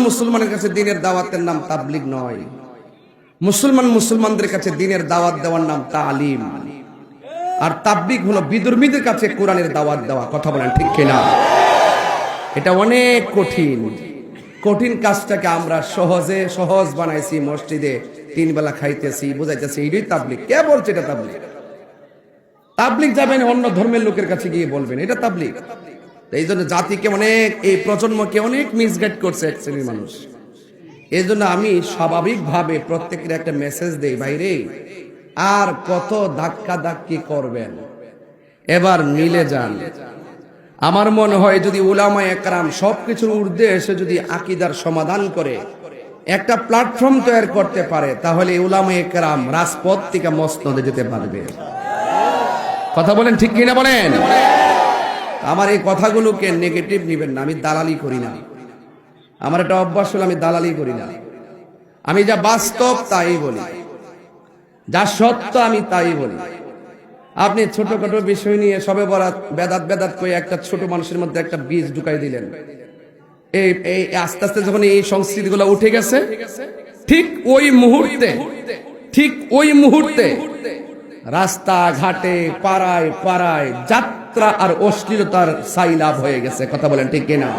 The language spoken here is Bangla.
মুসলমানের কাছে দ্বীনের দাওয়াতের নাম তাবলীগ নয়। মুসলমানদের কাছে দ্বীনের দাওয়াত দেওয়ার নাম তালিম। আর তাবলীগ হলো বিধর্মীদের কাছে কোরআনের দাওয়াত দেওয়া। কথা বলেন ঠিক কিনা? এটা অনেক কঠিন কাজটাকে আমরা সহজ বানাইছি। মসজিদে 3 বেলা খাইতেছি, বুঝাইতেছি, এটাই তাবলীগ। কে বলছে এটা তাবলীগ? তাবলীগ যাবেন অন্য ধর্মের লোকের কাছে গিয়ে বলবেন এটা তাবলীগ। এই জন্য জাতিকে এই প্রজন্মকে অনেক মিসগাইড করছে এক শ্রেণীর মানুষ। এই জন্য আমি স্বাভাবিকভাবে প্রত্যেকের একটা মেসেজ দেই, ভাইরে আর কত ধাক্কি করবেন, এবার মিলে যান। আমার মনে হয় যদি উলামায়ে কেরাম সবকিছুর ঊর্ধ্বে এসে যদি আকীদার সমাধান করে একটা প্ল্যাটফর্ম তৈরি করতে পারে, তাহলে উলামায়ে কেরাম রাজপথ থেকে মসনদে যেতে পারবে। কথা বলেন ঠিক কিনা বলেন? আমার এই কথাগুলোকে নেগেটিভ নিবেন না। আমি দালালি করি না। আমার একটা অভ্যাস হলো, আমি দালালি করি না। আমি যা বাস্তব তাই বলি, যা সত্য আমি তাই বলি। আপনি ছোটখাটো বিষয় নিয়ে সবে বরাত বেদাত করে একটা ছোট মানুষের মধ্যে একটা বীজ ঢুকাই দিলেন। এই আস্তে আস্তে যখন এই সংস্কৃতিগুলো উঠে গেছে, ঠিক ওই মুহূর্তে রাস্তা ঘাটে পাড়ায় যাত্রা আর অশ্লীলতার সাইলাভ হয়ে গেছে। কথা বলেন ঠিক কিনা?